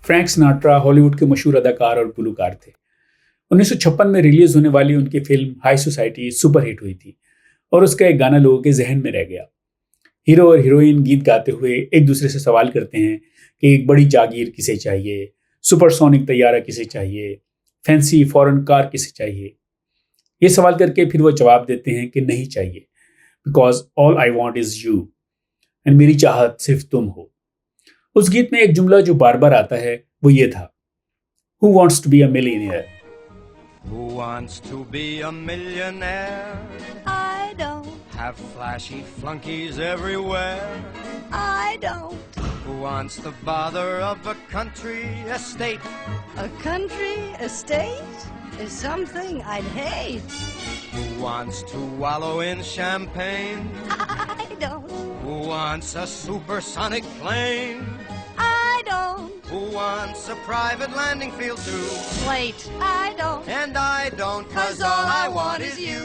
Frank Sinatra Hollywood के मशहूर अदाकार और गुलकार थे। 1956 में रिलीज होने वाली उनकी फिल्म हाई सोसाइटी सुपरहिट हुई थी और उसका एक गाना लोगों के जहन में रह गया। हीरो और हीरोइन गीत गाते हुए एक दूसरे से सवाल करते हैं कि एक बड़ी जागीर किसे चाहिए, सुपरसोनिक तैयारा किसे चाहिए, फैंसी फॉरेन कार किसे चाहिए। ये सवाल करके फिर वो जवाब देते हैं कि नहीं चाहिए, because all I want is you, and मेरी चाहत सिर्फ तुम हो। उस गीत में एक जुमला जो बार बार आता है वो ये था, who wants to be a millionaire. Who wants to be a millionaire? I don't. Have flashy flunkies everywhere? I don't. Who wants the bother of a country estate? A country estate is something I'd hate. Who wants to wallow in champagne? I don't. Who wants a supersonic plane? I don't. Who wants a private landing field too? Wait, I don't. And I don't, 'cause all I want is you.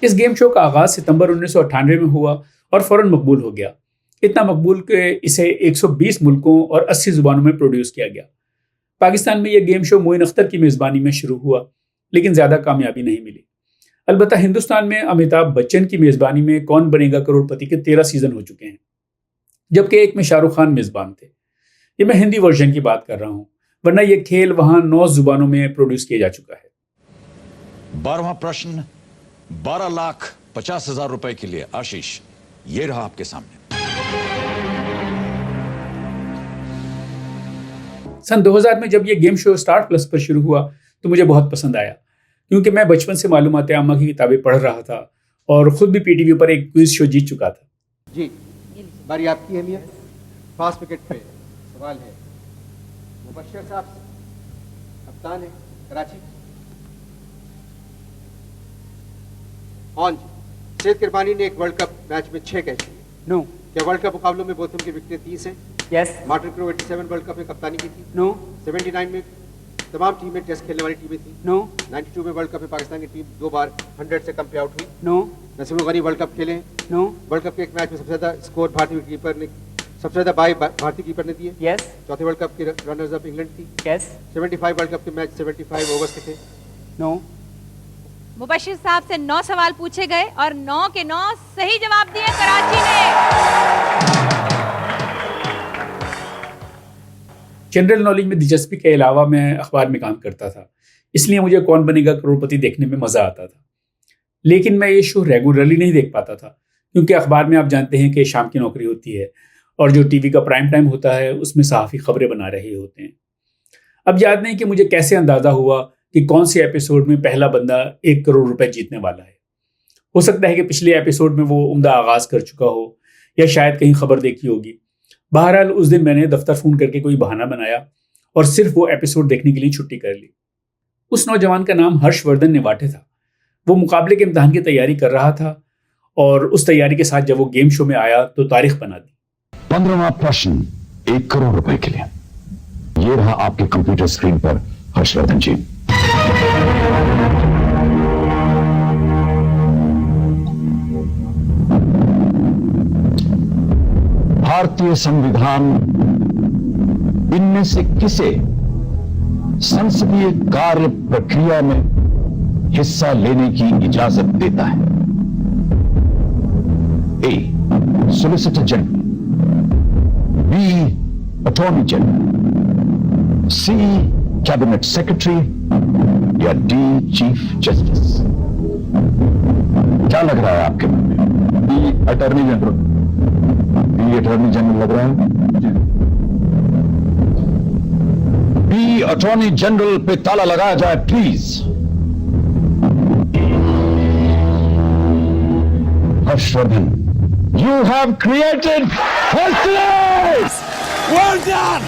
इस game show का आगाज सितंबर 1998 में हुआ और फौरन मकबूल हो गया। इतना मकबूल कि इसे 120 मुल्कों और 80 जुबानों में प्रोड्यूस किया गया। पाकिस्तान में यह गेम शो मोइन अख्तर की मेज़बानी में शुरू हुआ, लेकिन ज़्यादा कामयाबी नहीं मिली। अलबत्ता हिंदुस्तान में अमिताभ बच्चन की मेज़बानी में कौन बनेगा करोड़पति के 13 सीजन हो चुके हैं, जबकि एक में शाहरुख खान मेज़बान थे। ये मैं हिंदी वर्जन की बात कर रहा हूँ, वरना यह खेल वहां 9 जुबानों में प्रोड्यूस किया जा चुका है। 12वां प्रश्न 12,50,000 रुपए के लिए। आशीष, ये रहा आपके सामने। सन 2000 में जब यह गेम शो स्टार प्लस पर शुरू हुआ तो मुझे बहुत पसंद आया, क्योंकि मैं बचपन से मालूमात आमा की किताबें पढ़ रहा था और खुद भी पीटीवी पर एक क्विज शो जीत चुका था। जी, बारी आपकी है मियां। फास्ट विकेट पे सवाल है मुबश्शिर साहब से, कप्तान है कराची। ऑन जी। सैयद किरमानी ने एक वर्ल्ड कप मैच में 6 कैच किए। नो। क्या वर्ल्ड कप मुकाबलों में बोथम की विकेटें 30 हैं? Yes. Martin crow 87 world cup में कप्तानी की थी। नो। 79 में तमाम टीमें टेस्ट खेलने वाली टीमें थी। नो। 92 में वर्ल्ड कप में पाकिस्तान की टीम 2 बार 100 से कम पे आउट हुई। No. Nasimul Ghani world cup खेले। नो। वर्ल्ड कप के एक मैच में सबसे ज्यादा स्कोर भारतीय कीपर ने, सबसे ज्यादा बाई भारतीय कीपर ने दिए। यस। चौथे वर्ल्ड कप के रनर्स अप इंग्लैंड थी। यस। 75 वर्ल्ड कप के मैच 75 ओवर्स के थे। नो। मुबश्शिर साहब से 9 सवाल पूछे गए और 9 के 9 सही जवाब दिए कराची ने। जनरल नॉलेज में दिलचस्पी के अलावा मैं अखबार में काम करता था, इसलिए मुझे कौन बनेगा करोड़पति देखने में मजा आता था। लेकिन मैं ये शो रेगुलरली नहीं देख पाता था, क्योंकि अखबार में आप जानते हैं कि शाम की नौकरी होती है और जो टीवी का प्राइम टाइम होता है उसमें सहाफ़ी खबरें बना रहे होते हैं। अब याद नहीं कि मुझे कैसे अंदाजा हुआ कि कौन से एपिसोड में पहला बंदा 1 करोड़ रुपए जीतने वाला है। हो सकता है कि पिछले एपिसोड में वो उम्दा आगाज कर चुका हो, या शायद कहीं खबर देखी होगी। बहरहाल उस दिन मैंने दफ्तर फोन करके कोई बहाना बनाया और सिर्फ वो एपिसोड देखने के लिए छुट्टी कर ली। उस नौजवान का नाम हर्षवर्धन नेवाटे था। वो मुकाबले के इम्तिहान की तैयारी कर रहा था और उस तैयारी के साथ जब वो गेम शो में आया तो तारीख बना दी। 15वां प्रश्न 1 करोड़ रुपए के लिए। ये रहा आपके कंप्यूटर स्क्रीन पर हर्षवर्धन जी। भारतीय संविधान इनमें से किसे संसदीय कार्य प्रक्रिया में हिस्सा लेने की इजाजत देता है? A, solicitor general, B, attorney general, C, cabinet secretary, या डी, चीफ जस्टिस। क्या लग रहा है आपके मन में? B, attorney general. B, attorney general लग रहा है? बी, अटॉर्नी जनरल पे ताला लगाया जाए please. Harshvardhan, you have created history! Well done!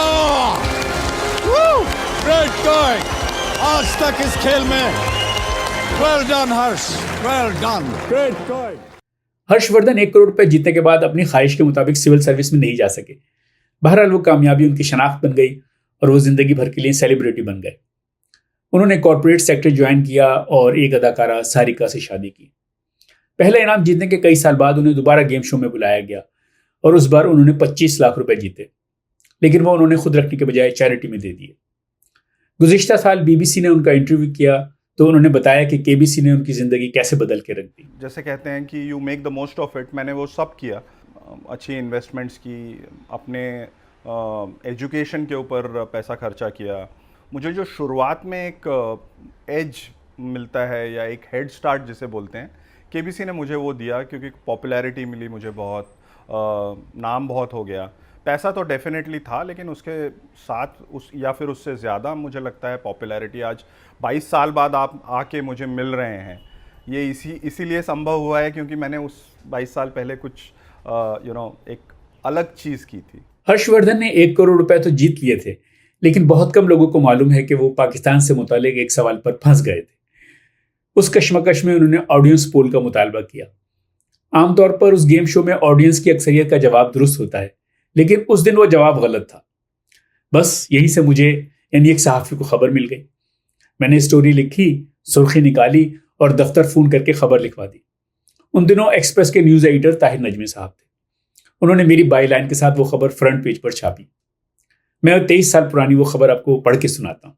Oh! Woo! Great going! आज तक इस खेल में well done हर्ष, well done, great going! Harshvardhan 1 crore रुपए जीतने के बाद अपनी ख्वाहिश के मुताबिक सिविल सर्विस में नहीं जा सके। बहरहाल वो कामयाबी उनकी शनाख्त बन गई और वो जिंदगी भर के लिए सेलिब्रिटी बन गए। उन्होंने कॉर्पोरेट सेक्टर ज्वाइन किया और एक अदाकारा सारिका से शादी की। पहले इनाम जीतने के कई साल बाद उन्हें दोबारा गेम शो में बुलाया गया और उस बार उन्होंने 25 लाख रुपए जीते, लेकिन वो उन्होंने खुद रखने के बजाय चैरिटी में दे दिए। गुज़िश्ता साल बीबीसी ने उनका इंटरव्यू किया तो उन्होंने बताया कि केबीसी ने उनकी ज़िंदगी कैसे बदल के रख दी। जैसे कहते हैं कि you make the most of it, मैंने वो सब किया। अच्छी इन्वेस्टमेंट्स की, अपने एजुकेशन के ऊपर पैसा खर्चा किया। मुझे जो शुरुआत में एक एज मिलता है या एक हेड स्टार्ट जिसे बोलते हैं, केबीसी ने मुझे वो दिया, क्योंकि पॉपुलैरिटी मिली मुझे बहुत, नाम बहुत हो गया। पैसा तो डेफिनेटली था, लेकिन उसके साथ उस या फिर उससे ज़्यादा मुझे लगता है पॉपुलैरिटी। आज 22 साल बाद आप आके मुझे मिल रहे हैं, ये इसीलिए संभव हुआ है क्योंकि मैंने उस 22 साल पहले कुछ एक अलग चीज़ की थी। हर्षवर्धन ने 1 करोड़ रुपए तो जीत लिए थे, लेकिन बहुत कम लोगों को मालूम है कि वो पाकिस्तान से मुतालिक एक सवाल पर फंस गए थे। उस कश्मकश में उन्होंने ऑडियंस पोल का मुतालबा किया। आमतौर पर उस गेम शो में ऑडियंस की अक्सरियत का जवाब दुरुस्त होता है, लेकिन उस दिन वो जवाब गलत था। बस यहीं से मुझे यानी एक सहाफ़ी को खबर मिल गई। मैंने स्टोरी लिखी, सुर्खी निकाली और दफ्तर फ़ोन करके खबर लिखवा दी। उन दिनों एक्सप्रेस के न्यूज़ एडिटर ताहिर नजमी साहब थे। उन्होंने मेरी बाई लाइन के साथ वो खबर फ्रंट पेज पर छापी। मैं 23 साल पुरानी वो खबर आपको पढ़ के सुनाता हूँ।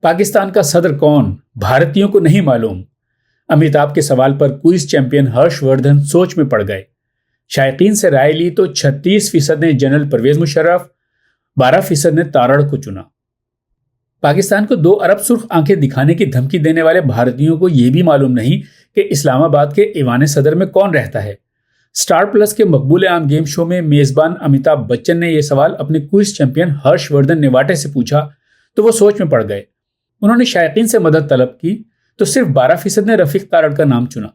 पाकिस्तान का सदर कौन, भारतीयों को नहीं मालूम। अमिताभ के सवाल पर क्विज चैंपियन हर्षवर्धन सोच में पड़ गए। शायकीन से राय ली तो 36% ने जनरल परवेज मुशर्रफ, 12% ने तारड़ को चुना। पाकिस्तान को 2 अरब सुर्ख आंखें दिखाने की धमकी देने वाले भारतीयों को यह भी मालूम नहीं कि इस्लामाबाद के ईवान सदर में कौन रहता है। स्टार प्लस के मकबूल आम गेम शो में मेजबान अमिताभ बच्चन ने यह सवाल अपने क्विज चैंपियन हर्षवर्धन नेवाटे से पूछा तो वो सोच में पड़ गए। उन्होंने शायकीन से मदद तलब की तो सिर्फ 12% ने रफीक तारड़ का नाम चुना।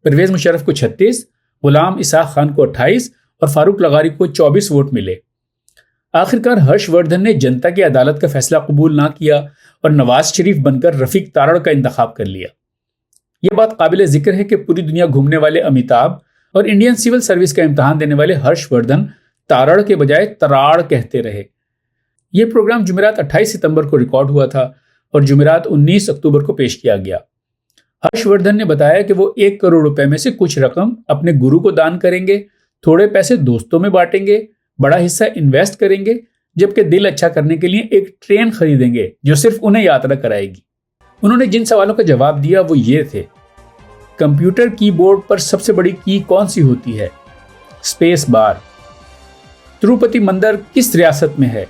परवेज मुशर्रफ को 36, गुलाम इसाक खान को 28 और फारूक लगारी को 24 वोट मिले। आखिरकार हर्षवर्धन ने जनता की अदालत का फैसला कबूल ना किया और नवाज शरीफ बनकर रफीक तारड़ का इंतखाब कर लिया। यह बात काबिल जिक्र है कि पूरी दुनिया घूमने वाले अमिताभ और इंडियन सिविल सर्विस का इम्तहान देने वाले हर्षवर्धन तारड़ के बजाय तराड़ कहते रहे। यह प्रोग्राम जुमेरात 28 सितंबर को रिकॉर्ड हुआ था और जुमेरात 19 अक्टूबर को पेश किया गया। हर्षवर्धन ने बताया कि वो 1 करोड़ रुपए में से कुछ रकम अपने गुरु को दान करेंगे, थोड़े पैसे दोस्तों में बांटेंगे, बड़ा हिस्सा इन्वेस्ट करेंगे, जबकि दिल अच्छा करने के लिए एक ट्रेन खरीदेंगे जो सिर्फ उन्हें यात्रा कराएगी। उन्होंने जिन सवालों का जवाब दिया वो ये थे: कंप्यूटर कीबोर्ड पर सबसे बड़ी की कौन सी होती है? Space bar. तिरुपति मंदिर किस रियासत में है?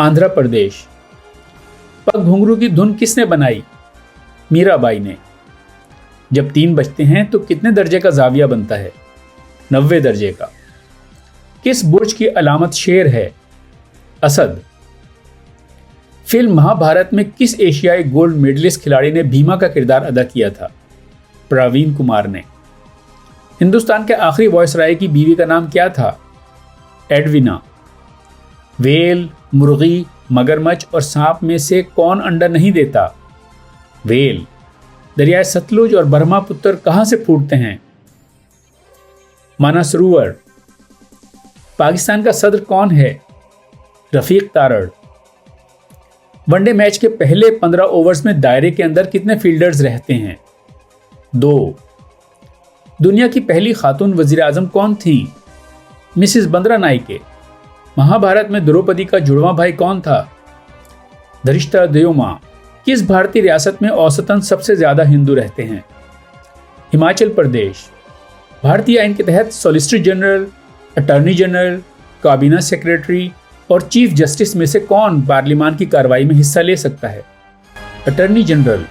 आंध्र प्रदेश। पग घुंघरू की धुन किसने बनाई? मीराबाई ने। जब 3 बजते हैं तो कितने दर्जे का जाविया बनता है? 90 दर्जे का। किस बुर्ज की अलामत शेर है? असद। फिल्म महाभारत में किस एशियाई गोल्ड मेडलिस्ट खिलाड़ी ने भीमा का किरदार अदा किया था? प्रवीण कुमार ने। हिंदुस्तान के आखिरी वॉयसराय की बीवी का नाम क्या था? एडविना। वेल, मुर्गी, मगरमच्छ और सांप में से कौन अंडा नहीं देता? वेल। दरियाए सतलुज और ब्रह्मपुत्र कहां से फूटते हैं? मानसरोवर। पाकिस्तान का सदर कौन है? रफीक तारड़। वनडे मैच के पहले 15 ओवर्स में दायरे के अंदर कितने फील्डर्स रहते हैं? 2। दुनिया की पहली खातून वजीर आजम कौन थी? Mrs Bandra Nike. महाभारत में द्रौपदी का जुड़वां भाई कौन था? धृष्टद्युम्न। किस भारतीय रियासत में औसतन सबसे ज्यादा हिंदू रहते हैं? हिमाचल प्रदेश। भारतीय आइन के तहत सॉलिसिटर जनरल, अटॉर्नी जनरल, काबीना सेक्रेटरी और चीफ जस्टिस में से कौन पार्लियामान की कार्रवाई में हिस्सा ले सकता है? Attorney general.